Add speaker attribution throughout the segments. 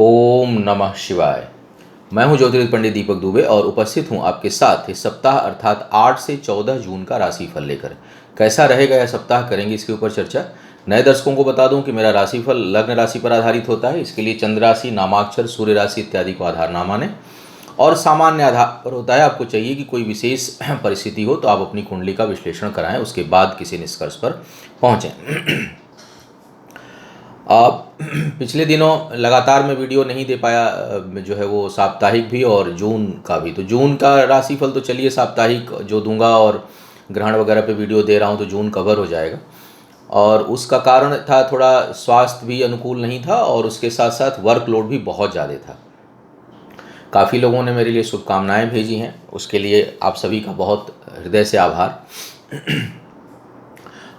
Speaker 1: ओम नमः शिवाय। मैं हूं ज्योतिर्विद पंडित दीपक दुबे और उपस्थित हूं आपके साथ इस सप्ताह अर्थात 8 से 14 जून का राशिफल लेकर। कैसा रहेगा यह सप्ताह, करेंगे इसके ऊपर चर्चा। नए दर्शकों को बता दूं कि मेरा राशिफल लग्न राशि पर आधारित होता है। इसके लिए चंद्र राशि, नामाक्षर, सूर्य राशि इत्यादि को आधार ना माने और सामान्य आधार पर होता है। आपको चाहिए कि कोई विशेष परिस्थिति हो तो आप अपनी कुंडली का विश्लेषण कराएं, उसके बाद किसी निष्कर्ष पर पहुँचें। पिछले दिनों लगातार मैं वीडियो नहीं दे पाया, जो है वो साप्ताहिक भी और जून का भी। तो जून का राशिफल तो चलिए साप्ताहिक जो दूंगा और ग्रहण वगैरह पे वीडियो दे रहा हूँ तो जून कवर हो जाएगा। और उसका कारण था थोड़ा स्वास्थ्य भी अनुकूल नहीं था और उसके साथ साथ वर्कलोड भी बहुत ज़्यादा था। काफ़ी लोगों ने मेरे लिए शुभकामनाएं भेजी हैं, उसके लिए आप सभी का बहुत हृदय से आभार।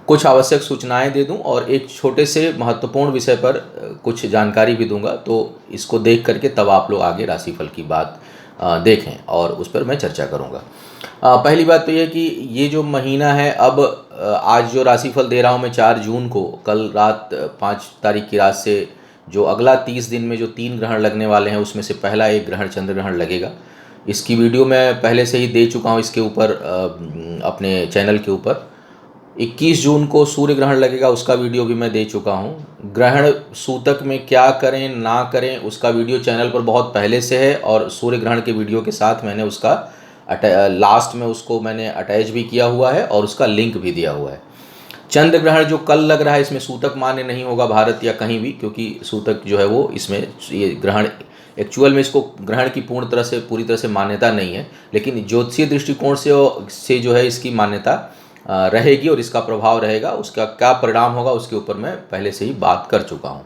Speaker 1: कुछ आवश्यक सूचनाएं दे दूं और एक छोटे से महत्वपूर्ण विषय पर कुछ जानकारी भी दूंगा, तो इसको देख करके तब आप लोग आगे राशिफल की बात देखें और उस पर मैं चर्चा करूंगा। पहली बात तो ये कि ये जो महीना है, अब आज जो राशिफल दे रहा हूं मैं 4 जून को, कल रात 5 तारीख की रात से जो अगला 30 दिन में जो 3 ग्रहण लगने वाले हैं उसमें से पहला एक ग्रहण चंद्र ग्रहण लगेगा। इसकी वीडियो मैं पहले से ही दे चुका हूँ इसके ऊपर, अपने चैनल के ऊपर। 21 जून को सूर्य ग्रहण लगेगा, उसका वीडियो भी मैं दे चुका हूँ। ग्रहण सूतक में क्या करें ना करें उसका वीडियो चैनल पर बहुत पहले से है और सूर्य ग्रहण के वीडियो के साथ मैंने उसका लास्ट में उसको मैंने अटैच भी किया हुआ है और उसका लिंक भी दिया हुआ है। चंद्र ग्रहण जो कल लग रहा है, इसमें सूतक मान्य नहीं होगा भारत या कहीं भी, क्योंकि सूतक जो है वो इसमें ये ग्रहण एक्चुअल में इसको ग्रहण की पूरी तरह से मान्यता नहीं है, लेकिन ज्योतिषीय दृष्टिकोण से जो है इसकी मान्यता रहेगी और इसका प्रभाव रहेगा। उसका क्या परिणाम होगा उसके ऊपर मैं पहले से ही बात कर चुका हूँ।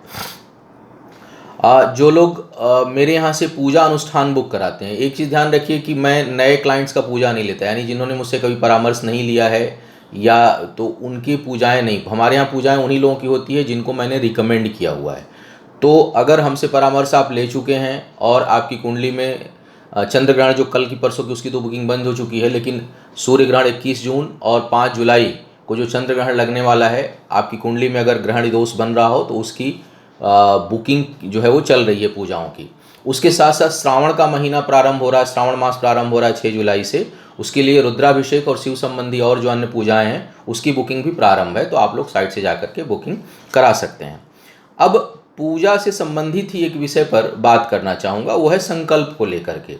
Speaker 1: जो लोग मेरे यहाँ से पूजा अनुष्ठान बुक कराते हैं, एक चीज़ ध्यान रखिए कि मैं नए क्लाइंट्स का पूजा नहीं लेता, यानी जिन्होंने मुझसे कभी परामर्श नहीं लिया है या तो उनकी पूजाएं नहीं। हमारे यहाँ पूजाएं उन्हीं लोगों की होती है जिनको मैंने रिकमेंड किया हुआ है। तो अगर हमसे परामर्श आप ले चुके हैं और आपकी कुंडली में चंद्र ग्रहण जो कल की परसों की उसकी तो बुकिंग बंद हो चुकी है, लेकिन सूर्य ग्रहण 21 जून और 5 जुलाई को जो चंद्र ग्रहण लगने वाला है, आपकी कुंडली में अगर ग्रहण दोष बन रहा हो तो उसकी बुकिंग जो है वो चल रही है पूजाओं की। उसके साथ साथ श्रावण का महीना प्रारंभ हो रहा है, श्रावण मास प्रारंभ हो रहा है 6 जुलाई से। उसके लिए रुद्राभिषेक और शिव संबंधी और जो अन्य पूजाएं हैं उसकी बुकिंग भी प्रारंभ है, तो आप लोग साइट से जाकर के बुकिंग करा सकते हैं। अब पूजा से संबंधित ही एक विषय पर बात करना चाहूँगा, वो है संकल्प को लेकर के।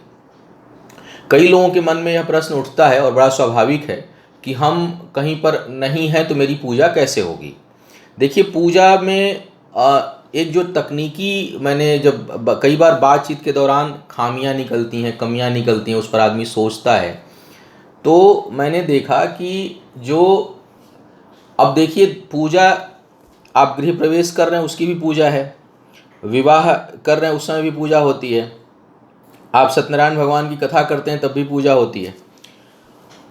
Speaker 1: कई लोगों के मन में यह प्रश्न उठता है और बड़ा स्वाभाविक है कि हम कहीं पर नहीं हैं तो मेरी पूजा कैसे होगी। देखिए, पूजा में एक जो तकनीकी, मैंने जब कई बार बातचीत के दौरान खामियां निकलती हैं, कमियां निकलती हैं, उस पर आदमी सोचता है, तो मैंने देखा कि जो अब देखिए, पूजा आप गृह प्रवेश कर रहे हैं उसकी भी पूजा है, विवाह कर रहे हैं उस समय भी पूजा होती है, आप सत्यनारायण भगवान की कथा करते हैं तब भी पूजा होती है,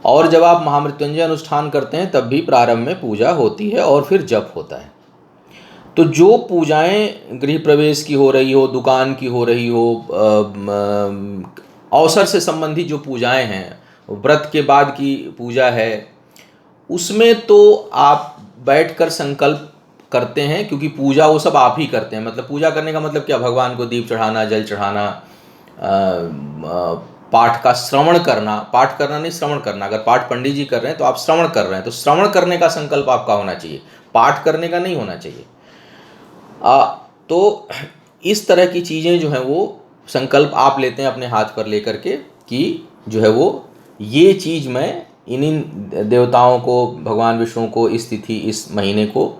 Speaker 1: और जब आप महामृत्युंजय अनुष्ठान करते हैं तब भी प्रारंभ में पूजा होती है और फिर जप होता है। तो जो पूजाएं गृह प्रवेश की हो रही हो, दुकान की हो रही हो, अवसर से संबंधित जो पूजाएं हैं, व्रत के बाद की पूजा है, उसमें तो आप बैठकर संकल्प करते हैं, क्योंकि पूजा वो सब आप ही करते हैं। मतलब पूजा करने का मतलब क्या, भगवान को दीप चढ़ाना, जल चढ़ाना, पाठ का श्रवण करना, पाठ करना नहीं श्रवण करना। अगर पाठ पंडित जी कर रहे हैं तो आप श्रवण कर रहे हैं, तो श्रवण करने का संकल्प आपका होना चाहिए, पाठ करने का नहीं होना चाहिए। तो इस तरह की चीज़ें जो हैं वो संकल्प आप लेते हैं अपने हाथ पर लेकर के कि जो है वो ये चीज़ मैं इन्हीं देवताओं को, भगवान विष्णु को, इस तिथि इस महीने को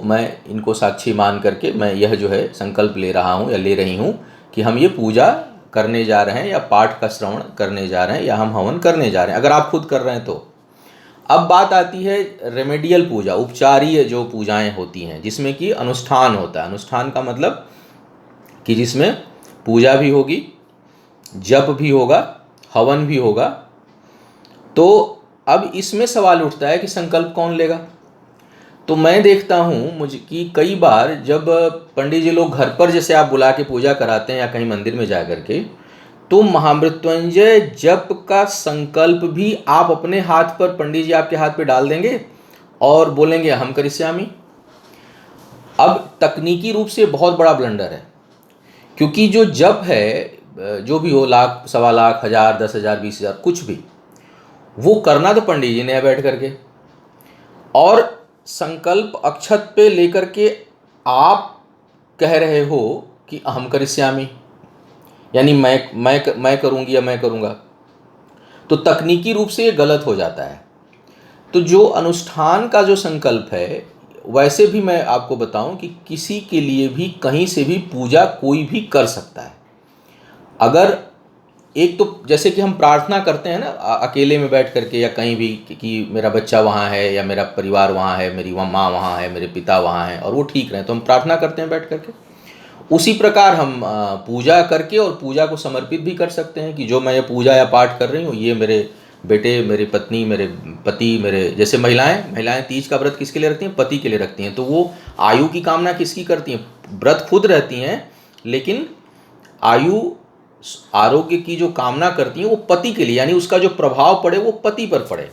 Speaker 1: मैं इनको साक्षी मान करके मैं यह जो है संकल्प ले रहा हूँ या ले रही हूँ कि हम ये पूजा करने जा रहे हैं या पाठ का श्रवण करने जा रहे हैं या हम हवन करने जा रहे हैं, अगर आप खुद कर रहे हैं तो। अब बात आती है रेमेडियल पूजा, उपचारीय जो पूजाएं होती हैं जिसमें कि अनुष्ठान होता है। अनुष्ठान का मतलब कि जिसमें पूजा भी होगी, जप भी होगा, हवन भी होगा। तो अब इसमें सवाल उठता है कि संकल्प कौन लेगा। तो मैं देखता हूँ मुझे कि कई बार जब पंडित जी लोग घर पर जैसे आप बुला के पूजा कराते हैं या कहीं मंदिर में जा कर के, तो महामृत्युंजय जप का संकल्प भी आप अपने हाथ पर, पंडित जी आपके हाथ पे डाल देंगे और बोलेंगे हम करिष्यामि। अब तकनीकी रूप से बहुत बड़ा ब्लंडर है, क्योंकि जो जप है, जो भी हो, लाख, सवा लाख, 1000, 10,000, 20,000, कुछ भी, वो करना तो पंडित जी ने है बैठ करके, और संकल्प अक्षत पे लेकर के आप कह रहे हो कि अहम करिष्यामि, यानी मैं करूँगी या मैं करूँगा, तो तकनीकी रूप से ये गलत हो जाता है। तो जो अनुष्ठान का जो संकल्प है, वैसे भी मैं आपको बताऊं कि किसी के लिए भी कहीं से भी पूजा कोई भी कर सकता है। अगर एक तो जैसे कि हम प्रार्थना करते हैं ना, अकेले में बैठ करके या कहीं भी, कि मेरा बच्चा वहाँ है या मेरा परिवार वहाँ है, मेरी माँ वहाँ है, मेरे पिता वहाँ हैं और वो ठीक रहे, तो हम प्रार्थना करते हैं बैठ करके। उसी प्रकार हम पूजा करके और पूजा को समर्पित भी कर सकते हैं कि जो मैं ये पूजा या पाठ कर रही हूँ, ये मेरे बेटे, मेरी पत्नी, मेरे पति, मेरे जैसे महिलाएं तीज का व्रत किसके लिए रखती हैं? पति के लिए रखती हैं। तो वो आयु की कामना किसकी करती हैं? व्रत खुद रहती हैं, लेकिन आयु आरोग्य की जो कामना करती हैं वो पति के लिए, यानी उसका जो प्रभाव पड़े वो पति पर पड़े।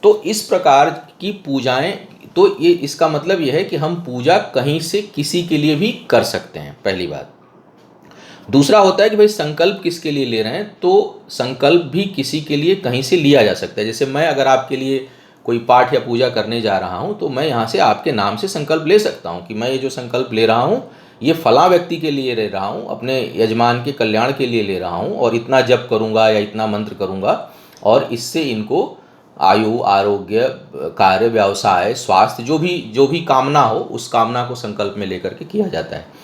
Speaker 1: तो इस प्रकार की पूजाएं, तो ये इसका मतलब यह है कि हम पूजा कहीं से किसी के लिए भी कर सकते हैं, पहली बात। दूसरा होता है कि भाई संकल्प किसके लिए ले रहे हैं, तो संकल्प भी किसी के लिए कहीं से लिया जा सकता है। जैसे मैं अगर आपके लिए कोई पाठ या पूजा करने जा रहा हूँ, तो मैं यहाँ से आपके नाम से संकल्प ले सकता हूँ कि मैं ये जो संकल्प ले रहा हूँ, ये फला व्यक्ति के लिए ले रहा हूँ, अपने यजमान के कल्याण के लिए ले रहा हूँ, और इतना जप करूँगा या इतना मंत्र करूँगा, और इससे इनको आयु, आरोग्य, कार्य, व्यवसाय, स्वास्थ्य, जो भी कामना हो, उस कामना को संकल्प में लेकर के किया जाता है।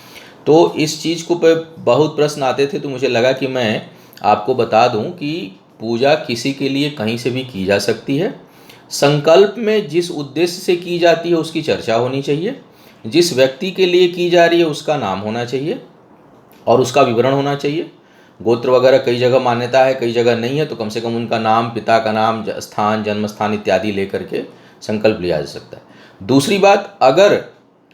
Speaker 1: तो इस चीज़ को पे बहुत प्रश्न आते थे, तो मुझे लगा कि मैं आपको बता दूं कि पूजा किसी के लिए कहीं से भी की जा सकती है। संकल्प में जिस उद्देश्य से की जाती है उसकी चर्चा होनी चाहिए, जिस व्यक्ति के लिए की जा रही है उसका नाम होना चाहिए और उसका विवरण होना चाहिए। गोत्र वगैरह कई जगह मान्यता है, कई जगह नहीं है, तो कम से कम उनका नाम, पिता का नाम, स्थान, जन्म स्थान इत्यादि लेकर के संकल्प लिया जा सकता है। दूसरी बात, अगर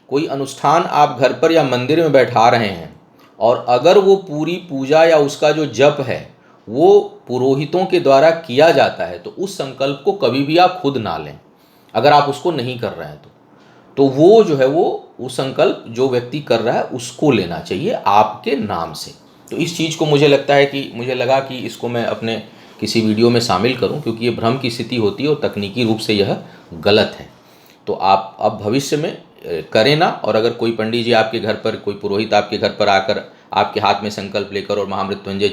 Speaker 1: कोई अनुष्ठान आप घर पर या मंदिर में बैठा रहे हैं और अगर वो पूरी पूजा या उसका जो जप है वो पुरोहितों के द्वारा किया जाता है, तो उस संकल्प को कभी भी आप खुद ना लें। अगर आप उसको नहीं कर रहे हैं तो वो जो है वो संकल्प जो व्यक्ति कर रहा है उसको लेना चाहिए आपके नाम से। तो इस चीज़ को मुझे लगा कि इसको मैं अपने किसी वीडियो में शामिल करूं, क्योंकि ये भ्रम की स्थिति होती है और तकनीकी रूप से यह गलत है। तो आप अब भविष्य में करें ना, और अगर कोई पंडित जी आपके घर पर, कोई पुरोहित आपके घर पर आकर आपके हाथ में संकल्प लेकर और महामृत्युंजय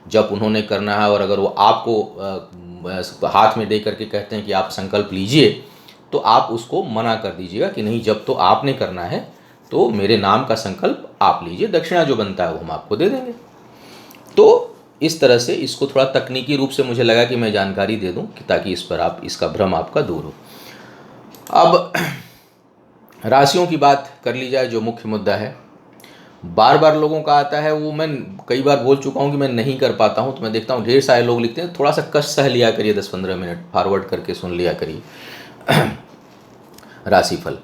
Speaker 1: जप उन्होंने करना है, और अगर वो आपको हाथ में दे करके कहते हैं कि आप संकल्प लीजिए, तो आप उसको मना कर दीजिएगा कि नहीं, जब तो आपने करना है तो मेरे नाम का संकल्प आप लीजिए, दक्षिणा जो बनता है वो हम आपको दे देंगे। तो इस तरह से इसको थोड़ा तकनीकी रूप से मुझे लगा कि मैं जानकारी दे दूं, कि ताकि इसका भ्रम आपका दूर हो। अब राशियों की बात कर ली जाए, जो मुख्य मुद्दा है। बार बार लोगों का आता है, वो मैं कई बार बोल चुका हूँ कि मैं नहीं कर पाता हूँ, तो मैं देखता हूँ ढेर सारे लोग लिखते हैं, थोड़ा सा कष्ट सह लिया करिए, 10-15 मिनट फॉरवर्ड करके सुन लिया करिए। राशिफल।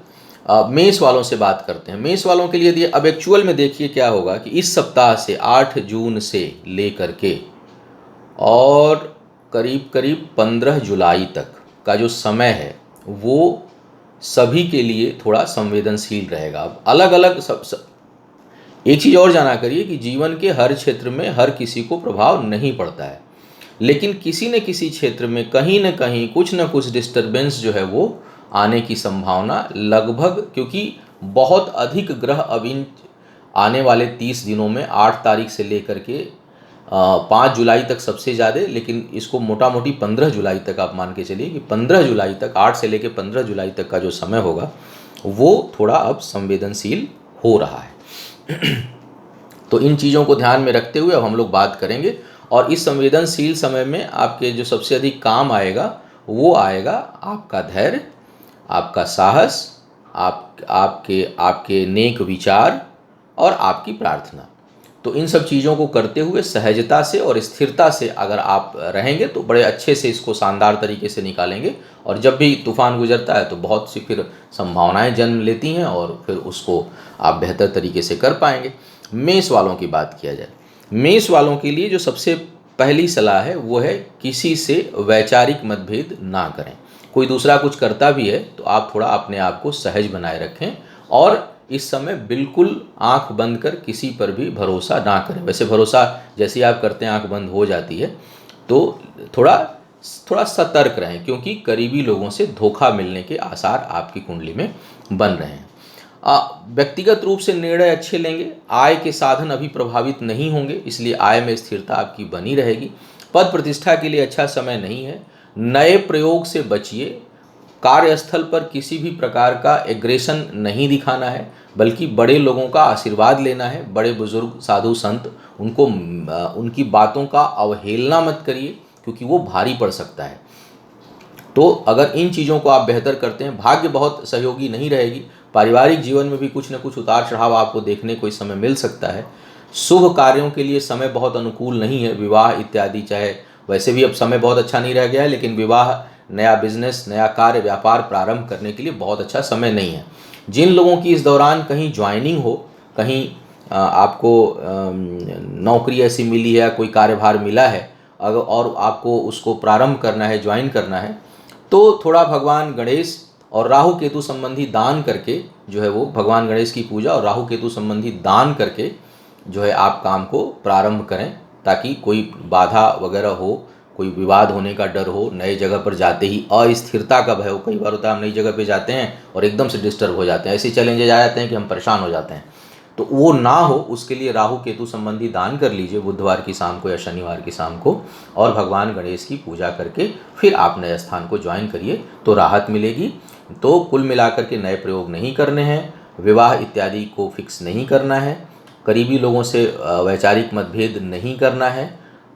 Speaker 1: मेष वालों से बात करते हैं। मेष वालों के लिए अब एक्चुअल में देखिए क्या होगा कि इस सप्ताह से 8 जून से लेकर के और करीब करीब 15 जुलाई तक का जो समय है वो सभी के लिए थोड़ा संवेदनशील रहेगा। अब अलग अलग एक चीज़ और जाना करिए कि जीवन के हर क्षेत्र में हर किसी को प्रभाव नहीं पड़ता है, लेकिन किसी न किसी क्षेत्र में कहीं न कहीं कुछ न कुछ डिस्टर्बेंस जो है वो आने की संभावना लगभग, क्योंकि बहुत अधिक ग्रह अब इन आने वाले 30 दिनों में 8 तारीख से लेकर के 5 जुलाई तक सबसे ज़्यादा, लेकिन इसको मोटा मोटी 15 जुलाई तक आप मान के चलिए कि 15 जुलाई तक, 8 से लेकर 15 जुलाई तक का जो समय होगा वो थोड़ा अब संवेदनशील हो रहा है। तो इन चीज़ों को ध्यान में रखते हुए अब हम लोग बात करेंगे, और इस संवेदनशील समय में आपके जो सबसे अधिक काम आएगा वो आएगा आपका धैर्य, आपका साहस, आपके नेक विचार और आपकी प्रार्थना। तो इन सब चीज़ों को करते हुए सहजता से और स्थिरता से अगर आप रहेंगे तो बड़े अच्छे से इसको शानदार तरीके से निकालेंगे, और जब भी तूफान गुजरता है तो बहुत सी फिर संभावनाएं जन्म लेती हैं और फिर उसको आप बेहतर तरीके से कर पाएंगे। मेष वालों की बात किया जाए, मेष वालों के लिए जो सबसे पहली सलाह है वो है किसी से वैचारिक मतभेद ना करें। कोई दूसरा कुछ करता भी है तो आप थोड़ा अपने आप को सहज बनाए रखें और इस समय बिल्कुल आंख बंद कर किसी पर भी भरोसा ना करें। वैसे भरोसा जैसे ही आप करते हैं आंख बंद हो जाती है, तो थोड़ा थोड़ा सतर्क रहें, क्योंकि करीबी लोगों से धोखा मिलने के आसार आपकी कुंडली में बन रहे हैं। व्यक्तिगत रूप से निर्णय अच्छे लेंगे, आय के साधन अभी प्रभावित नहीं होंगे, इसलिए आय में स्थिरता आपकी बनी रहेगी। पद प्रतिष्ठा के लिए अच्छा समय नहीं है। नए प्रयोग से बचिए। कार्यस्थल पर किसी भी प्रकार का एग्रेशन नहीं दिखाना है, बल्कि बड़े लोगों का आशीर्वाद लेना है। बड़े बुजुर्ग साधु संत, उनकी बातों का अवहेलना मत करिए, क्योंकि वो भारी पड़ सकता है। तो अगर इन चीज़ों को आप बेहतर करते हैं, भाग्य बहुत सहयोगी नहीं रहेगी। पारिवारिक जीवन में भी कुछ न कुछ उतार चढ़ाव आपको देखने को इस समय मिल सकता है। शुभ कार्यों के लिए समय बहुत अनुकूल नहीं है, विवाह इत्यादि, चाहे वैसे भी अब समय बहुत अच्छा नहीं रह गया है, लेकिन विवाह, नया बिजनेस, नया कार्य, व्यापार प्रारंभ करने के लिए बहुत अच्छा समय नहीं है। जिन लोगों की इस दौरान कहीं ज्वाइनिंग हो, कहीं आपको नौकरी ऐसी मिली है, कोई कार्यभार मिला है, अगर और आपको उसको प्रारंभ करना है, ज्वाइन करना है, तो थोड़ा भगवान गणेश और राहु केतु संबंधी दान करके जो है वो भगवान गणेश की पूजा और राहु केतु संबंधी दान करके जो है आप काम को प्रारंभ करें, ताकि कोई बाधा वगैरह हो, कोई विवाद होने का डर हो, नए जगह पर जाते ही अस्थिरता का भय हो। कई बार होता है हम नई जगह पे जाते हैं और एकदम से डिस्टर्ब हो जाते हैं, ऐसे चैलेंजेस आ जाते हैं कि हम परेशान हो जाते हैं। तो वो ना हो, उसके लिए राहु केतु संबंधी दान कर लीजिए बुधवार की शाम को या शनिवार की शाम को, और भगवान गणेश की पूजा करके फिर आप नए स्थान को ज्वाइन करिए, तो राहत मिलेगी। तो कुल मिलाकर के नए प्रयोग नहीं करने हैं, विवाह इत्यादि को फिक्स नहीं करना है, करीबी लोगों से वैचारिक मतभेद नहीं करना है,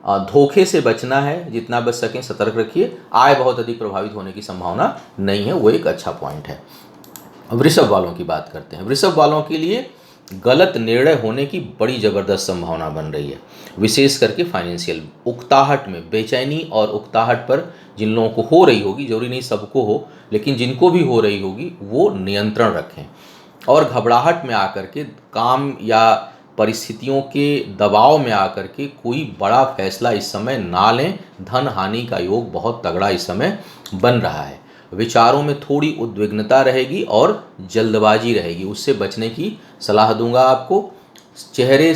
Speaker 1: धोखे से बचना है, जितना बच सकें सतर्क रखिए। आय बहुत अधिक प्रभावित होने की संभावना नहीं है, वो एक अच्छा पॉइंट है। वृषभ वालों की बात करते हैं। वृषभ वालों के लिए गलत निर्णय होने की बड़ी ज़बरदस्त संभावना बन रही है, विशेष करके फाइनेंशियल उकताहट में। बेचैनी और उकताहट पर जिन लोगों को हो रही होगी, जरूरी नहीं सबको हो, लेकिन जिनको भी हो रही होगी वो नियंत्रण रखें, और घबराहट में आकर के, काम या परिस्थितियों के दबाव में आकर के कोई बड़ा फैसला इस समय ना लें। धन हानि का योग बहुत तगड़ा इस समय बन रहा है। विचारों में थोड़ी उद्विग्नता रहेगी और जल्दबाजी रहेगी, उससे बचने की सलाह दूंगा आपको। चेहरे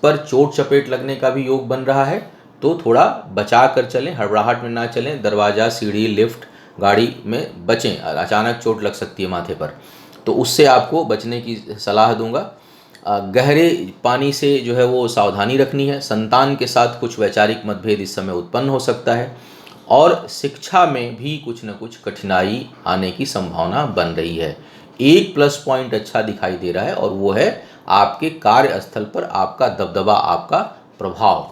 Speaker 1: पर चोट चपेट लगने का भी योग बन रहा है, तो थोड़ा बचा कर चलें, हड़बड़ाहट में ना चलें। दरवाज़ा, सीढ़ी, लिफ्ट, गाड़ी में बचें, अचानक चोट लग सकती है माथे पर, तो उससे आपको बचने की सलाह दूंगा। गहरे पानी से जो है वो सावधानी रखनी है। संतान के साथ कुछ वैचारिक मतभेद इस समय उत्पन्न हो सकता है, और शिक्षा में भी कुछ न कुछ कठिनाई आने की संभावना बन रही है। एक प्लस पॉइंट अच्छा दिखाई दे रहा है, और वो है आपके कार्यस्थल पर आपका दबदबा, आपका प्रभाव,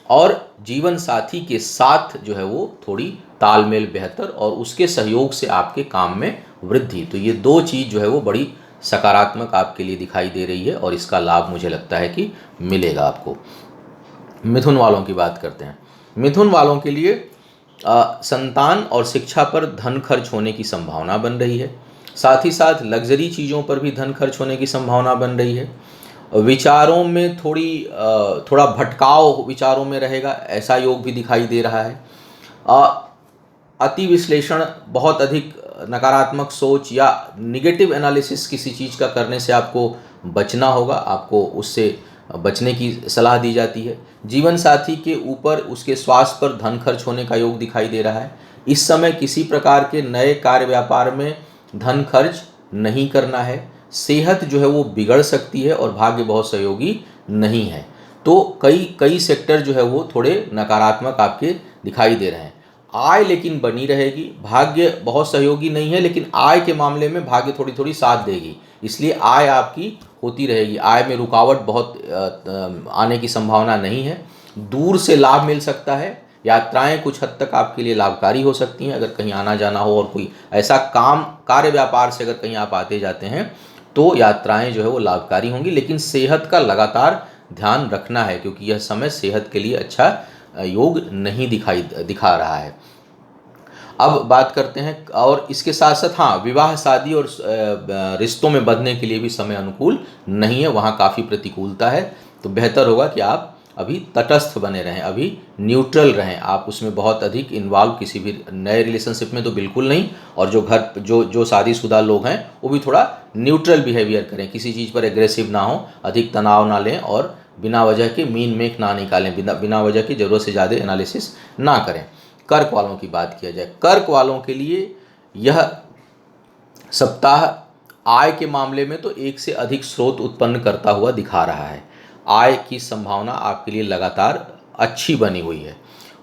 Speaker 1: और जीवन साथी के साथ जो है वो थोड़ी तालमेल बेहतर, और उसके सहयोग से आपके काम में वृद्धि। तो ये दो चीज़ जो है वो बड़ी सकारात्मक आपके लिए दिखाई दे रही है, और इसका लाभ मुझे लगता है कि मिलेगा आपको। मिथुन वालों की बात करते हैं। मिथुन वालों के लिए संतान और शिक्षा पर धन खर्च होने की संभावना बन रही है। साथ ही साथ लग्जरी चीज़ों पर भी धन खर्च होने की संभावना बन रही है। विचारों में थोड़ा भटकाव विचारों में रहेगा, ऐसा योग भी दिखाई दे रहा है। अति विश्लेषण, बहुत अधिक नकारात्मक सोच या निगेटिव एनालिसिस किसी चीज़ का करने से आपको बचना होगा, आपको उससे बचने की सलाह दी जाती है। जीवन साथी के ऊपर, उसके स्वास्थ्य पर धन खर्च होने का योग दिखाई दे रहा है। इस समय किसी प्रकार के नए कार्य व्यापार में धन खर्च नहीं करना है। सेहत जो है वो बिगड़ सकती है, और भाग्य बहुत सहयोगी नहीं है। तो कई सेक्टर जो है वो थोड़े नकारात्मक आपके दिखाई दे रहे हैं। आय लेकिन बनी रहेगी। भाग्य बहुत सहयोगी नहीं है, लेकिन आय के मामले में भाग्य थोड़ी थोड़ी साथ देगी, इसलिए आय आपकी होती रहेगी। आय में रुकावट बहुत आने की संभावना नहीं है। दूर से लाभ मिल सकता है। यात्राएं कुछ हद तक आपके लिए लाभकारी हो सकती हैं, अगर कहीं आना जाना हो, और कोई ऐसा काम, कार्य व्यापार से अगर कहीं आप आते जाते हैं, तो यात्राएं जो है वो लाभकारी होंगी। लेकिन सेहत का लगातार ध्यान रखना है, क्योंकि यह समय सेहत के लिए अच्छा योग नहीं दिखा रहा है। अब बात करते हैं, और इसके साथ साथ हाँ, विवाह, शादी और रिश्तों में बंधने के लिए भी समय अनुकूल नहीं है, वहाँ काफ़ी प्रतिकूलता है। तो बेहतर होगा कि आप अभी तटस्थ बने रहें, अभी न्यूट्रल रहें। आप उसमें बहुत अधिक इन्वॉल्व किसी भी नए रिलेशनशिप में तो बिल्कुल नहीं, और जो शादीशुदा लोग हैं वो भी थोड़ा न्यूट्रल बिहेवियर करें, किसी चीज़ पर एग्रेसिव ना हो, अधिक तनाव ना लें और बिना वजह के मीन मेक ना निकालें, बिना वजह की ज़रूरत से ज़्यादा एनालिसिस ना करें। कर्क वालों की बात किया जाए, कर्क वालों के लिए यह सप्ताह आय के मामले में तो एक से अधिक स्रोत उत्पन्न करता हुआ दिखा रहा है। आय की संभावना आपके लिए लगातार अच्छी बनी हुई है।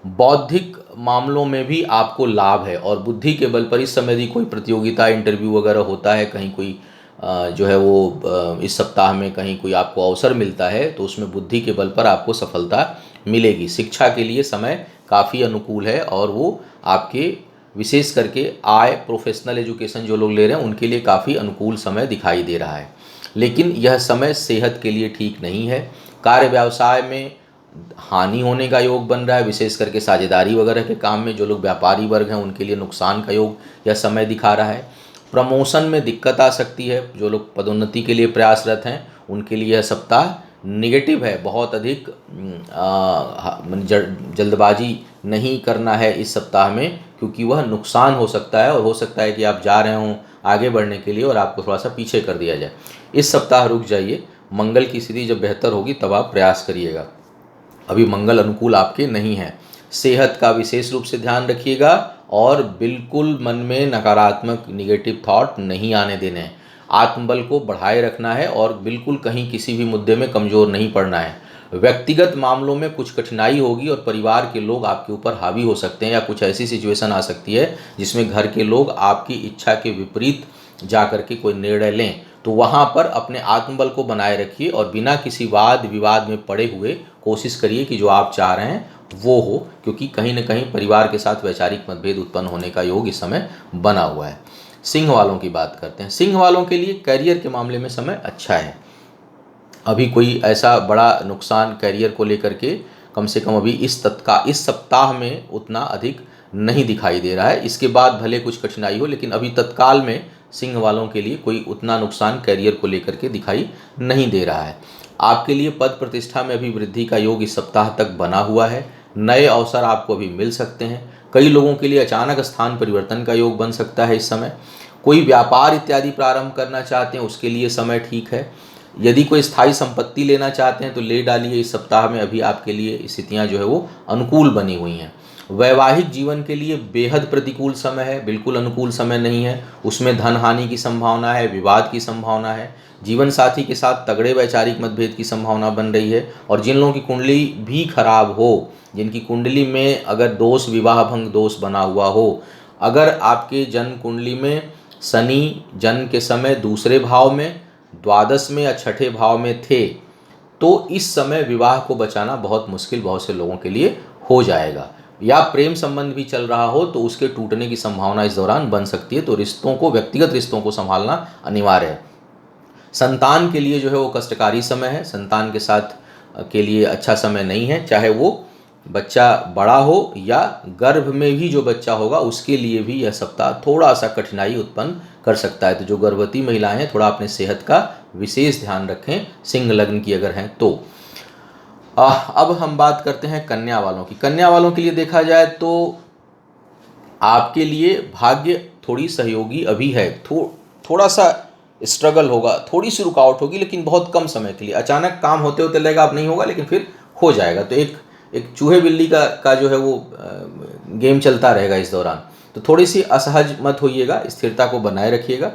Speaker 1: बौद्धिक मामलों में भी आपको लाभ है, और बुद्धि के बल पर इस समय यदि कोई प्रतियोगिता इंटरव्यू वगैरह होता है, कहीं कोई जो है वो इस सप्ताह में कहीं कोई आपको अवसर मिलता है तो उसमें बुद्धि के बल पर आपको सफलता मिलेगी। शिक्षा के लिए समय काफ़ी अनुकूल है, और वो आपके विशेष करके प्रोफेशनल एजुकेशन जो लोग ले रहे हैं उनके लिए काफ़ी अनुकूल समय दिखाई दे रहा है। लेकिन यह समय सेहत के लिए ठीक नहीं है। कार्य व्यवसाय में हानि होने का योग बन रहा है, विशेष करके साझेदारी वगैरह के काम में जो लोग व्यापारी वर्ग हैं उनके लिए नुकसान का योग यह समय दिखा रहा है। प्रमोशन में दिक्कत आ सकती है, जो लोग पदोन्नति के लिए प्रयासरत हैं उनके लिए यह सप्ताह निगेटिव है। बहुत अधिक जल्दबाजी नहीं करना है इस सप्ताह में, क्योंकि वह नुकसान हो सकता है, और हो सकता है कि आप जा रहे हों आगे बढ़ने के लिए और आपको थोड़ा सा पीछे कर दिया जाए। इस सप्ताह रुक जाइए, मंगल की स्थिति जब बेहतर होगी तब आप प्रयास करिएगा। अभी मंगल अनुकूल आपके नहीं है। सेहत का विशेष रूप से ध्यान रखिएगा, और बिल्कुल मन में नकारात्मक निगेटिव थॉट नहीं आने देने हैं। आत्मबल को बढ़ाए रखना है, और बिल्कुल कहीं किसी भी मुद्दे में कमज़ोर नहीं पड़ना है। व्यक्तिगत मामलों में कुछ कठिनाई होगी, और परिवार के लोग आपके ऊपर हावी हो सकते हैं, या कुछ ऐसी सिचुएशन आ सकती है जिसमें घर के लोग आपकी इच्छा के विपरीत जा कर के कोई निर्णय लें। तो वहाँ पर अपने आत्मबल को बनाए रखिए, और बिना किसी वाद विवाद में पड़े हुए कोशिश करिए कि जो आप चाह रहे हैं वो हो, क्योंकि कहीं न कहीं परिवार के साथ वैचारिक मतभेद उत्पन्न होने का योग इस समय बना हुआ है। सिंह वालों की बात करते हैं। सिंह वालों के लिए करियर के मामले में समय अच्छा है। अभी कोई ऐसा बड़ा नुकसान करियर को लेकर के कम से कम अभी इस सप्ताह में उतना अधिक नहीं दिखाई दे रहा है। इसके बाद भले कुछ कठिनाई हो, लेकिन अभी तत्काल में सिंह वालों के लिए कोई उतना नुकसान करियर को लेकर के दिखाई नहीं दे रहा है। आपके लिए पद प्रतिष्ठा में अभी वृद्धि का योग इस सप्ताह तक बना हुआ है। नए अवसर आपको अभी मिल सकते हैं। कई लोगों के लिए अचानक स्थान परिवर्तन का योग बन सकता है इस समय। कोई व्यापार इत्यादि प्रारंभ करना चाहते हैं उसके लिए समय ठीक है। यदि कोई स्थायी संपत्ति लेना चाहते हैं तो ले डालिए इस सप्ताह में, अभी आपके लिए स्थितियां जो है वो अनुकूल बनी हुई हैं। वैवाहिक जीवन के लिए बेहद प्रतिकूल समय है, बिल्कुल अनुकूल समय नहीं है। उसमें धन हानि की संभावना है, विवाद की संभावना है, जीवन साथी के साथ तगड़े वैचारिक मतभेद की संभावना बन रही है। और जिन लोगों की कुंडली भी खराब हो, जिनकी कुंडली में अगर दोष विवाह भंग दोष बना हुआ हो, अगर आपके जन्म कुंडली में शनि जन्म के समय दूसरे भाव में, द्वादश में या छठे भाव में थे, तो इस समय विवाह को बचाना बहुत मुश्किल बहुत से लोगों के लिए हो जाएगा। या प्रेम संबंध भी चल रहा हो तो उसके टूटने की संभावना इस दौरान बन सकती है। तो व्यक्तिगत रिश्तों को संभालना अनिवार्य है। संतान के लिए जो है वो कष्टकारी समय है। संतान के साथ के लिए अच्छा समय नहीं है, चाहे वो बच्चा बड़ा हो या गर्भ में भी जो बच्चा होगा उसके लिए भी यह सप्ताह थोड़ा सा कठिनाई उत्पन्न कर सकता है। तो जो गर्भवती महिलाएं हैं थोड़ा अपने सेहत का विशेष ध्यान रखें, सिंह लग्न की अगर हैं तो। अब हम बात करते हैं कन्या वालों की। कन्या वालों के लिए देखा जाए तो आपके लिए भाग्य थोड़ी सहयोगी अभी है। थोड़ा सा स्ट्रगल होगा, थोड़ी सी रुकावट होगी, लेकिन बहुत कम समय के लिए। अचानक काम होते होते लगेगा अब नहीं होगा, लेकिन फिर हो जाएगा। तो एक चूहे बिल्ली का जो है वो गेम चलता रहेगा इस दौरान। तो थोड़ी सी असहज मत होइएगा, स्थिरता को बनाए रखिएगा।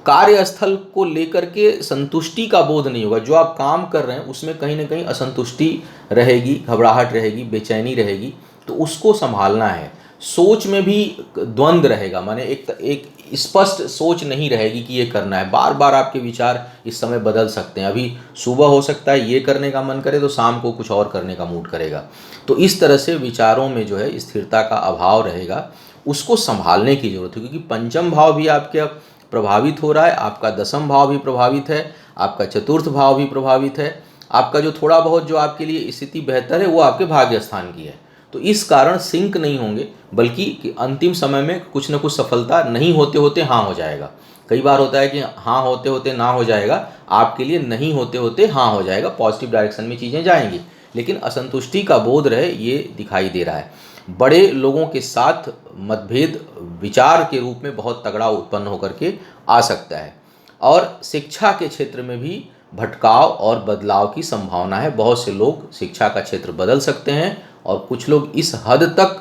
Speaker 1: कार्यस्थल को लेकर के संतुष्टि का बोध नहीं होगा। जो आप काम कर रहे हैं उसमें कहीं ना कहीं असंतुष्टि रहेगी, घबराहट रहेगी, बेचैनी रहेगी, तो उसको संभालना है। सोच में भी द्वंद्व रहेगा, माने एक स्पष्ट सोच नहीं रहेगी कि ये करना है। बार बार आपके विचार इस समय बदल सकते हैं। अभी सुबह हो सकता है ये करने का मन करे तो शाम को कुछ और करने का मूड करेगा। तो इस तरह से विचारों में जो है स्थिरता का अभाव रहेगा, उसको संभालने की जरूरत है। क्योंकि पंचम भाव भी आपके प्रभावित हो रहा है, आपका दसम भाव भी प्रभावित है, आपका चतुर्थ भाव भी प्रभावित है। आपका जो थोड़ा बहुत जो आपके लिए स्थिति बेहतर है वो आपके भाग्य स्थान की है। तो इस कारण सिंक नहीं होंगे, बल्कि अंतिम समय में कुछ न कुछ सफलता नहीं होते होते हाँ हो जाएगा। कई बार होता है कि हाँ होते होते ना हो जाएगा, आपके लिए नहीं होते होते हाँ हो जाएगा, पॉजिटिव डायरेक्शन में चीज़ें जाएंगी, लेकिन असंतुष्टि का बोध रहे ये दिखाई दे रहा है। बड़े लोगों के साथ मतभेद विचार के रूप में बहुत तगड़ा उत्पन्न होकर के आ सकता है। और शिक्षा के क्षेत्र में भी भटकाव और बदलाव की संभावना है। बहुत से लोग शिक्षा का क्षेत्र बदल सकते हैं और कुछ लोग इस हद तक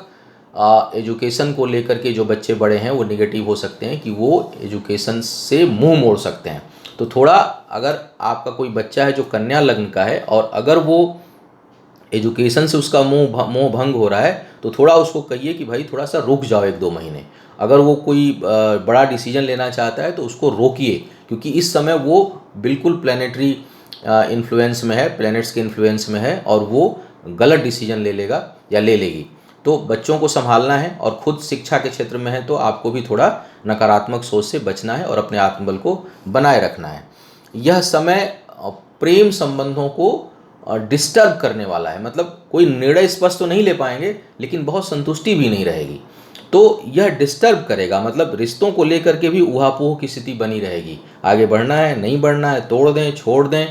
Speaker 1: एजुकेशन को लेकर के, जो बच्चे बड़े हैं वो निगेटिव हो सकते हैं कि वो एजुकेशन से मुंह मोड़ सकते हैं। तो थोड़ा, अगर आपका कोई बच्चा है जो कन्या लग्न का है और अगर वो एजुकेशन से उसका मोह भंग हो रहा है, तो थोड़ा उसको कहिए कि भाई थोड़ा सा रुक जाओ 1-2 महीने। अगर वो कोई बड़ा डिसीजन लेना चाहता है तो उसको रोकिए, क्योंकि इस समय वो बिल्कुल प्लानिटरी इन्फ्लुएंस में है, प्लैनेट्स के इन्फ्लुएंस में है और वो गलत डिसीजन ले लेगा या ले लेगी। तो बच्चों को संभालना है और खुद शिक्षा के क्षेत्र में है तो आपको भी थोड़ा नकारात्मक सोच से बचना है और अपने आत्मबल को बनाए रखना है। यह समय प्रेम संबंधों को डिस्टर्ब करने वाला है, मतलब कोई निर्णय स्पष्ट तो नहीं ले पाएंगे लेकिन बहुत संतुष्टि भी नहीं रहेगी, तो यह डिस्टर्ब करेगा। मतलब रिश्तों को लेकर के भी ऊहापोह की स्थिति बनी रहेगी। आगे बढ़ना है, नहीं बढ़ना है, तोड़ दें, छोड़ दें,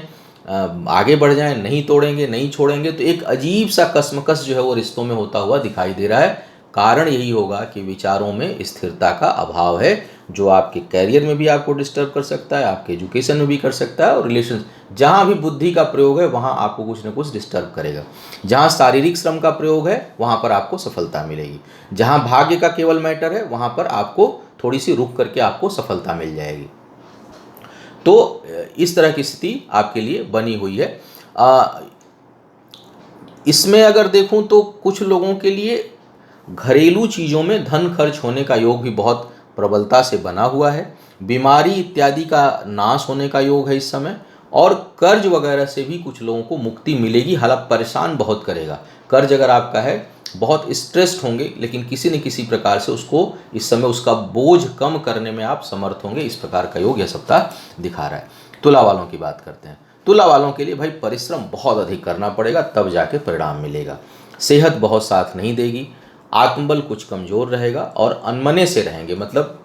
Speaker 1: आगे बढ़ जाएं, नहीं तोड़ेंगे, नहीं छोड़ेंगे, तो एक अजीब सा कसमकस जो है वो रिश्तों में होता हुआ दिखाई दे रहा है। कारण यही होगा कि विचारों में स्थिरता का अभाव है, जो आपके कैरियर में भी आपको डिस्टर्ब कर सकता है, आपके एजुकेशन में भी कर सकता है, और रिलेशन, जहाँ भी बुद्धि का प्रयोग है वहाँ आपको कुछ न कुछ डिस्टर्ब करेगा। जहाँ शारीरिक श्रम का प्रयोग है वहाँ पर आपको सफलता मिलेगी, जहाँ भाग्य का केवल मैटर है वहाँ पर आपको थोड़ी सी रुक करके आपको सफलता मिल जाएगी। तो इस तरह की स्थिति आपके लिए बनी हुई है। इसमें अगर देखूं तो कुछ लोगों के लिए घरेलू चीज़ों में धन खर्च होने का योग भी बहुत प्रबलता से बना हुआ है। बीमारी इत्यादि का नाश होने का योग है इस समय, और कर्ज वगैरह से भी कुछ लोगों को मुक्ति मिलेगी। हालांकि परेशान बहुत करेगा कर्ज, अगर आपका है बहुत स्ट्रेस्ड होंगे, लेकिन किसी न किसी प्रकार से उसको इस समय उसका बोझ कम करने में आप समर्थ होंगे। इस प्रकार का योग यह सप्ताह दिखा रहा है। तुला वालों की बात करते हैं। तुला वालों के लिए भाई परिश्रम बहुत अधिक करना पड़ेगा, तब जाके परिणाम मिलेगा। सेहत बहुत साथ नहीं देगी, आत्मबल कुछ कमज़ोर रहेगा और अनमने से रहेंगे, मतलब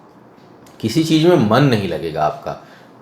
Speaker 1: किसी चीज़ में मन नहीं लगेगा आपका।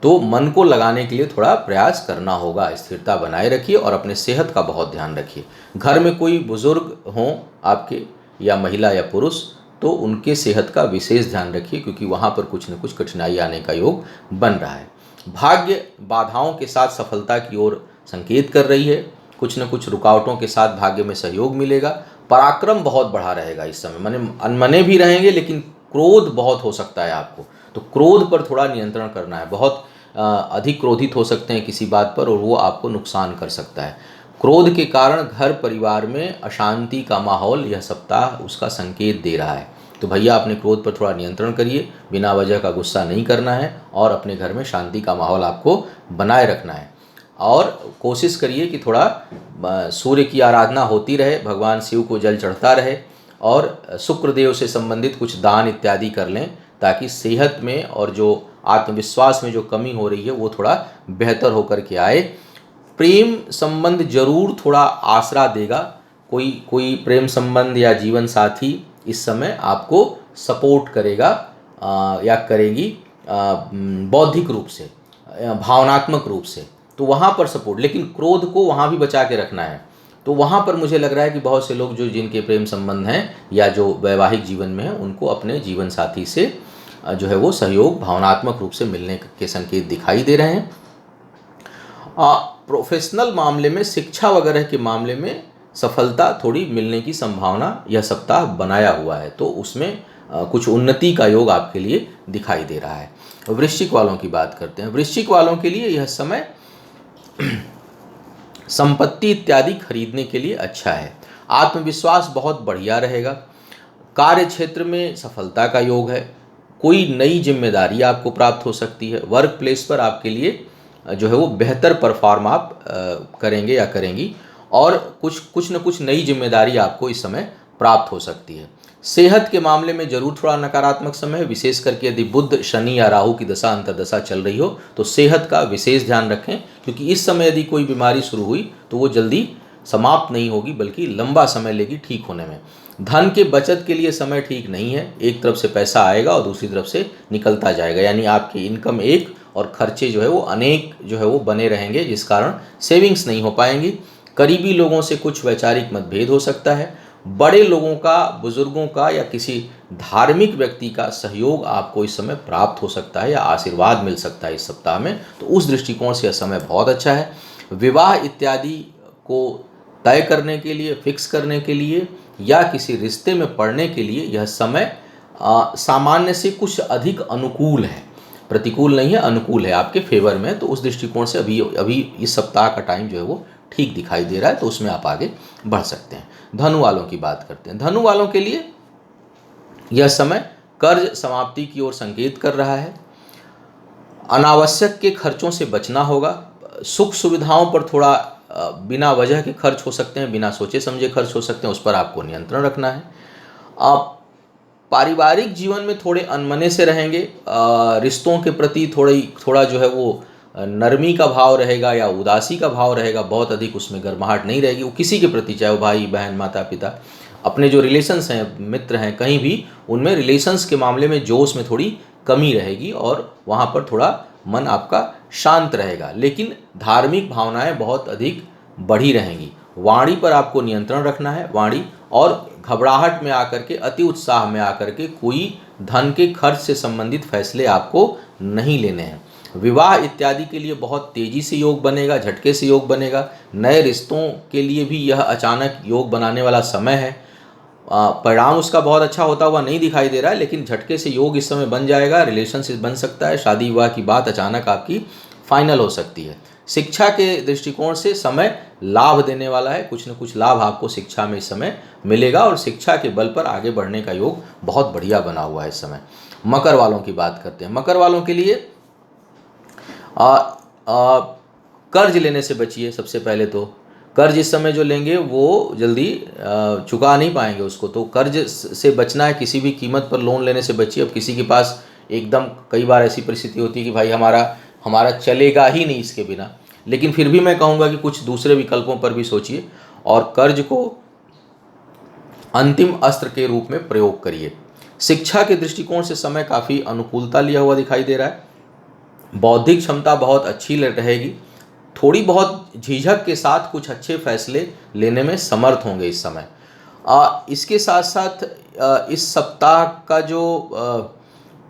Speaker 1: तो मन को लगाने के लिए थोड़ा प्रयास करना होगा। स्थिरता बनाए रखिए और अपने सेहत का बहुत ध्यान रखिए। घर में कोई बुजुर्ग हों आपके, या महिला या पुरुष, तो उनके सेहत का विशेष ध्यान रखिए, क्योंकि वहाँ पर कुछ न कुछ कठिनाई आने का योग बन रहा है। भाग्य बाधाओं के साथ सफलता की ओर संकेत कर रही है। कुछ न कुछ रुकावटों के साथ भाग्य में सहयोग मिलेगा। पराक्रम बहुत बढ़ा रहेगा इस समय, माने अनमने भी रहेंगे, लेकिन क्रोध बहुत हो सकता है आपको, तो क्रोध पर थोड़ा नियंत्रण करना है। बहुत अधिक क्रोधित हो सकते हैं किसी बात पर और वो आपको नुकसान कर सकता है। क्रोध के कारण घर परिवार में अशांति का माहौल यह सप्ताह उसका संकेत दे रहा है। तो भैया अपने क्रोध पर थोड़ा नियंत्रण करिए, बिना वजह का गुस्सा नहीं करना है और अपने घर में शांति का माहौल आपको बनाए रखना है। और कोशिश करिए कि थोड़ा सूर्य की आराधना होती रहे, भगवान शिव को जल चढ़ता रहे, और शुक्रदेव से संबंधित कुछ दान इत्यादि कर लें, ताकि सेहत में और जो आत्मविश्वास में जो कमी हो रही है वो थोड़ा बेहतर होकर के आए। प्रेम संबंध जरूर थोड़ा आसरा देगा। कोई प्रेम संबंध या जीवन साथी इस समय आपको सपोर्ट करेगा या करेगी, बौद्धिक रूप से, भावनात्मक रूप से, तो वहाँ पर सपोर्ट, लेकिन क्रोध को वहाँ भी बचा के रखना है। तो वहाँ पर मुझे लग रहा है कि बहुत से लोग जो जिनके प्रेम संबंध हैं या जो वैवाहिक जीवन में हैं, उनको अपने जीवन साथी से जो है वो सहयोग भावनात्मक रूप से मिलने के संकेत दिखाई दे रहे हैं। प्रोफेशनल मामले में, शिक्षा वगैरह के मामले में सफलता थोड़ी मिलने की संभावना यह सप्ताह बनाया हुआ है, तो उसमें कुछ उन्नति का योग आपके लिए दिखाई दे रहा है। वृश्चिक वालों की बात करते हैं। वृश्चिक वालों के लिए यह समय संपत्ति इत्यादि खरीदने के लिए अच्छा है। आत्मविश्वास बहुत बढ़िया रहेगा। कार्य क्षेत्र में सफलता का योग है। कोई नई जिम्मेदारी आपको प्राप्त हो सकती है। वर्क प्लेस पर आपके लिए जो है वो बेहतर परफॉर्म आप करेंगे या करेंगी, और कुछ न कुछ नई जिम्मेदारी आपको इस समय प्राप्त हो सकती है। सेहत के मामले में जरूर थोड़ा नकारात्मक समय है, विशेष करके यदि बुध, शनि या राहु की दशा अंतर्दशा चल रही हो तो सेहत का विशेष ध्यान रखें, क्योंकि इस समय यदि कोई बीमारी शुरू हुई तो वो जल्दी समाप्त नहीं होगी बल्कि लंबा समय लेगी ठीक होने में। धन के बचत के लिए समय ठीक नहीं है। एक तरफ से पैसा आएगा और दूसरी तरफ से निकलता जाएगा, यानी आपकी इनकम एक और खर्चे जो है वो अनेक जो है वो बने रहेंगे, जिस कारण सेविंग्स नहीं हो पाएंगी। करीबी लोगों से कुछ वैचारिक मतभेद हो सकता है। बड़े लोगों का, बुजुर्गों का या किसी धार्मिक व्यक्ति का सहयोग आपको इस समय प्राप्त हो सकता है या आशीर्वाद मिल सकता है इस सप्ताह में, तो उस दृष्टिकोण से यह समय बहुत अच्छा है। विवाह इत्यादि को तय करने के लिए, फिक्स करने के लिए या किसी रिश्ते में पड़ने के लिए यह समय सामान्य से कुछ अधिक अनुकूल है। प्रतिकूल नहीं है, अनुकूल है, आपके फेवर में। तो उस दृष्टिकोण से अभी इस सप्ताह का टाइम जो है वो ठीक दिखाई दे रहा है, तो उसमें आप आगे बढ़ सकते हैं। धनु वालों की बात करते हैं। धनु वालों के लिए यह समय कर्ज समाप्ति की ओर संकेत कर रहा है। अनावश्यक के खर्चों से बचना होगा। सुख सुविधाओं पर थोड़ा बिना वजह के खर्च हो सकते हैं, बिना सोचे समझे खर्च हो सकते हैं, उस पर आपको नियंत्रण रखना है। आप पारिवारिक जीवन में थोड़े अनमने से रहेंगे। रिश्तों के प्रति थोड़ा जो है वो नरमी का भाव रहेगा या उदासी का भाव रहेगा, बहुत अधिक उसमें गर्माहट नहीं रहेगी। वो किसी के प्रति, चाहे वो भाई बहन, माता पिता, अपने जो रिलेशंस हैं, मित्र हैं, कहीं भी उनमें रिलेशंस के मामले में जोश में थोड़ी कमी रहेगी और वहाँ पर थोड़ा मन आपका शांत रहेगा। लेकिन धार्मिक भावनाएं बहुत अधिक बढ़ी रहेंगी। वाणी पर आपको नियंत्रण रखना है। वाणी और घबराहट में आकर के, अति उत्साह में आकर के कोई धन के खर्च से संबंधित फैसले आपको नहीं लेने हैं। विवाह इत्यादि के लिए बहुत तेजी से योग बनेगा, झटके से योग बनेगा। नए रिश्तों के लिए भी यह अचानक योग बनाने वाला समय है। परिणाम उसका बहुत अच्छा होता हुआ नहीं दिखाई दे रहा है, लेकिन झटके से योग इस समय बन जाएगा। रिलेशनशिप बन सकता है, शादी विवाह की बात अचानक आपकी फाइनल हो सकती है। शिक्षा के दृष्टिकोण से समय लाभ देने वाला है। कुछ न कुछ लाभ आपको शिक्षा में इस समय मिलेगा और शिक्षा के बल पर आगे बढ़ने का योग बहुत बढ़िया बना हुआ है इस समय। मकर वालों की बात करते हैं। मकर वालों के लिए कर्ज लेने से बचिए। सबसे पहले तो कर्ज इस समय जो लेंगे वो जल्दी चुका नहीं पाएंगे उसको, तो कर्ज से बचना है। किसी भी कीमत पर लोन लेने से बचिए। अब किसी के पास एकदम, कई बार ऐसी परिस्थिति होती है कि भाई हमारा चलेगा ही नहीं इसके बिना, लेकिन फिर भी मैं कहूँगा कि कुछ दूसरे विकल्पों पर भी सोचिए और कर्ज को अंतिम अस्त्र के रूप में प्रयोग करिए। शिक्षा के दृष्टिकोण से समय काफ़ी अनुकूलता लिया हुआ दिखाई दे रहा है। बौद्धिक क्षमता बहुत अच्छी रहेगी। थोड़ी बहुत झिझक के साथ कुछ अच्छे फैसले लेने में समर्थ होंगे इस समय। इसके साथ साथ इस सप्ताह का जो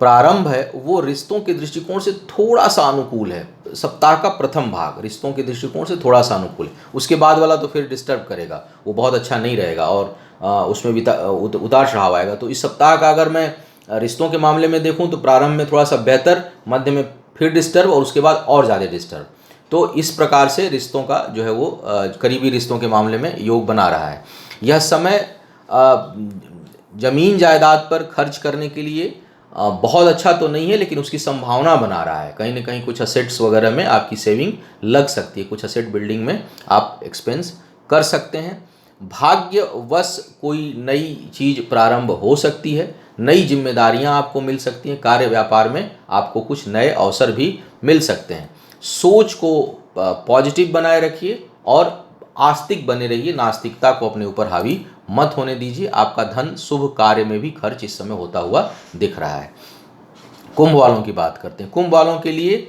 Speaker 1: प्रारंभ है वो रिश्तों के दृष्टिकोण से थोड़ा सा अनुकूल है। सप्ताह का प्रथम भाग रिश्तों के दृष्टिकोण से थोड़ा सा अनुकूल है। उसके बाद वाला तो फिर डिस्टर्ब करेगा, वो बहुत अच्छा नहीं रहेगा और उसमें भी उतार चढ़ाव आएगा। तो इस सप्ताह का अगर मैं रिश्तों के मामले में देखूं तो प्रारंभ में थोड़ा सा बेहतर, मध्य में फिर डिस्टर्ब और उसके बाद और ज़्यादा डिस्टर्ब। तो इस प्रकार से रिश्तों का जो है वो करीबी रिश्तों के मामले में योग बना रहा है। यह समय जमीन जायदाद पर खर्च करने के लिए बहुत अच्छा तो नहीं है, लेकिन उसकी संभावना बना रहा है। कहीं ना कहीं कुछ असेट्स वगैरह में आपकी सेविंग लग सकती है, कुछ असेट बिल्डिंग में आप एक्सपेंस कर सकते हैं। भाग्यवश कोई नई चीज़ प्रारंभ हो सकती है, नई जिम्मेदारियां आपको मिल सकती हैं। कार्य व्यापार में आपको कुछ नए अवसर भी मिल सकते हैं। सोच को पॉजिटिव बनाए रखिए और आस्तिक बने रहिए। नास्तिकता को अपने ऊपर हावी मत होने दीजिए। आपका धन शुभ कार्य में भी खर्च इस समय होता हुआ दिख रहा है। कुंभ वालों की बात करते हैं। कुंभ वालों के लिए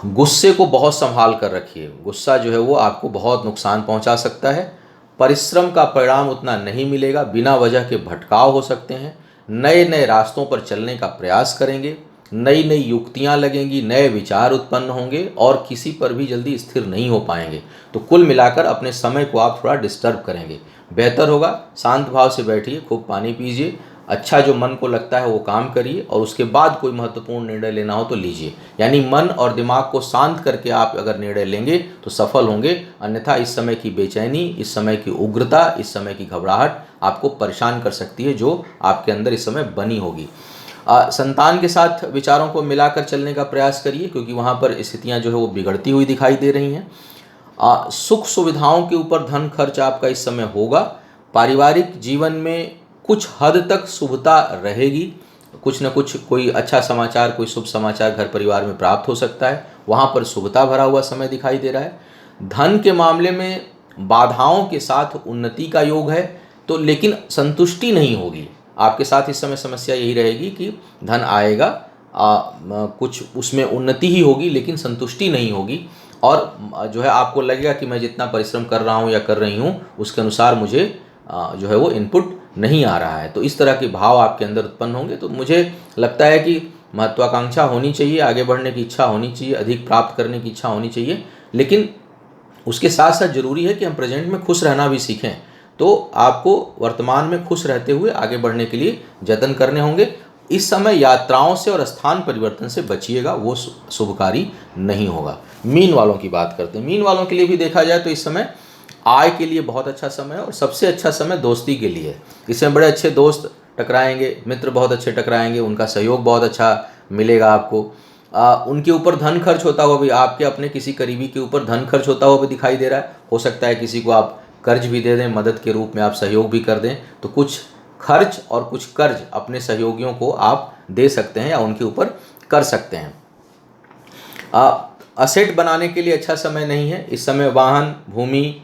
Speaker 1: गुस्से को बहुत संभाल कर रखिए। गुस्सा जो है वो आपको बहुत नुकसान पहुंचा सकता है। परिश्रम का परिणाम उतना नहीं मिलेगा। बिना वजह के भटकाव हो सकते हैं। नए नए रास्तों पर चलने का प्रयास करेंगे। नई नई युक्तियां लगेंगी, नए विचार उत्पन्न होंगे और किसी पर भी जल्दी स्थिर नहीं हो पाएंगे। तो कुल मिलाकर अपने समय को आप थोड़ा डिस्टर्ब करेंगे। बेहतर होगा शांत भाव से बैठिए, खूब पानी पीजिए, अच्छा जो मन को लगता है वो काम करिए और उसके बाद कोई महत्वपूर्ण निर्णय लेना हो तो लीजिए। यानी मन और दिमाग को शांत करके आप अगर निर्णय लेंगे तो सफल होंगे। अन्यथा इस समय की बेचैनी, इस समय की उग्रता, इस समय की घबराहट आपको परेशान कर सकती है, जो आपके अंदर इस समय बनी होगी। संतान के साथ विचारों को मिलाकर चलने का प्रयास करिए, क्योंकि वहाँ पर स्थितियाँ जो है वो बिगड़ती हुई दिखाई दे रही हैं। सुख सुविधाओं के ऊपर धन खर्च आपका इस समय होगा। पारिवारिक जीवन में कुछ हद तक शुभता रहेगी। कुछ न कुछ कोई अच्छा समाचार, कोई शुभ समाचार घर परिवार में प्राप्त हो सकता है। वहाँ पर शुभता भरा हुआ समय दिखाई दे रहा है। धन के मामले में बाधाओं के साथ उन्नति का योग है, तो लेकिन संतुष्टि नहीं होगी आपके साथ। इस समय समस्या यही रहेगी कि धन आएगा, कुछ उसमें उन्नति ही होगी लेकिन संतुष्टि नहीं होगी, और जो है आपको लगेगा कि मैं जितना परिश्रम कर रहा हूँ या कर रही हूँ उसके अनुसार मुझे जो है वो इनपुट नहीं आ रहा है। तो इस तरह के भाव आपके अंदर उत्पन्न होंगे। तो मुझे लगता है कि महत्वाकांक्षा होनी चाहिए, आगे बढ़ने की इच्छा होनी चाहिए, अधिक प्राप्त करने की इच्छा होनी चाहिए, लेकिन उसके साथ साथ ज़रूरी है कि हम प्रेजेंट में खुश रहना भी सीखें। तो आपको वर्तमान में खुश रहते हुए आगे बढ़ने के लिए जतन करने होंगे। इस समय यात्राओं से और स्थान परिवर्तन से बचिएगा, वो शुभकारी नहीं होगा। मीन वालों की बात करते हैं। मीन वालों के लिए भी देखा जाए तो इस समय आय के लिए बहुत अच्छा समय है, और सबसे अच्छा समय दोस्ती के लिए है। इस समय बड़े अच्छे दोस्त टकराएंगे, मित्र बहुत अच्छे टकराएंगे, उनका सहयोग बहुत अच्छा मिलेगा आपको। उनके ऊपर धन खर्च होता हुआ भी, आपके अपने किसी करीबी के ऊपर धन खर्च होता हुआ भी दिखाई दे रहा है। हो सकता है किसी को आप कर्ज भी दे दें, मदद के रूप में आप सहयोग भी कर दें, तो कुछ खर्च और कुछ कर्ज अपने सहयोगियों को आप दे सकते हैं या उनके ऊपर कर सकते हैं। असेट बनाने के लिए अच्छा समय नहीं है। इस समय वाहन, भूमि,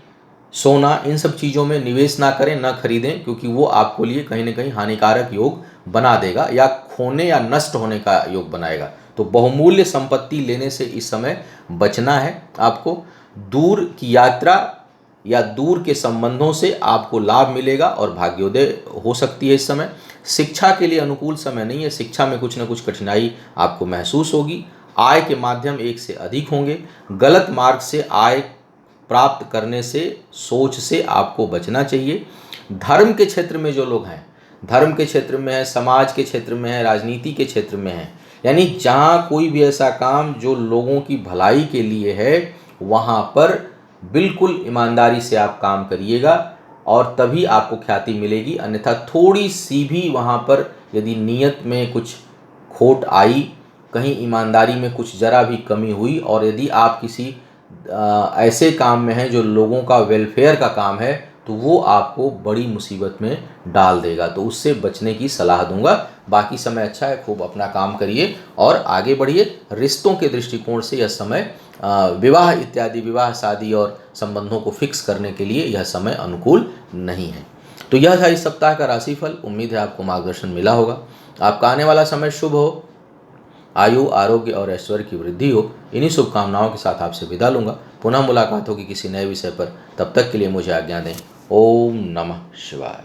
Speaker 1: सोना, इन सब चीज़ों में निवेश ना करें, ना खरीदें, क्योंकि वो आपको लिए कहीं ना कहीं हानिकारक योग बना देगा या खोने या नष्ट होने का योग बनाएगा। तो बहुमूल्य संपत्ति लेने से इस समय बचना है आपको। दूर की यात्रा या दूर के संबंधों से आपको लाभ मिलेगा और भाग्योदय हो सकती है इस समय। शिक्षा के लिए अनुकूल समय नहीं है, शिक्षा में कुछ न कुछ कठिनाई आपको महसूस होगी। आय के माध्यम एक से अधिक होंगे। गलत मार्ग से आय प्राप्त करने से, सोच से आपको बचना चाहिए। धर्म के क्षेत्र में जो लोग हैं, धर्म के क्षेत्र में है, समाज के क्षेत्र में है, राजनीति के क्षेत्र में है, यानी जहाँ कोई भी ऐसा काम जो लोगों की भलाई के लिए है, वहाँ पर बिल्कुल ईमानदारी से आप काम करिएगा और तभी आपको ख्याति मिलेगी। अन्यथा थोड़ी सी भी वहाँ पर यदि नीयत में कुछ खोट आई, कहीं ईमानदारी में कुछ ज़रा भी कमी हुई, और यदि आप किसी ऐसे काम में हैं जो लोगों का वेलफेयर का काम है, तो वो आपको बड़ी मुसीबत में डाल देगा। तो उससे बचने की सलाह दूंगा। बाकी समय अच्छा है, खूब अपना काम करिए और आगे बढ़िए। रिश्तों के दृष्टिकोण से यह समय विवाह इत्यादि, विवाह शादी और संबंधों को फिक्स करने के लिए यह समय अनुकूल नहीं है। तो यह था इस सप्ताह का राशिफल। उम्मीद है आपको मार्गदर्शन मिला होगा। आपका आने वाला समय शुभ हो, आयु, आरोग्य और ऐश्वर्य की वृद्धि हो। इन्हीं शुभकामनाओं के साथ आपसे विदा लूंगा। पुनः मुलाकात होगी किसी नए विषय पर। तब तक के लिए मुझे आज्ञा दें। ओम नमः शिवाय।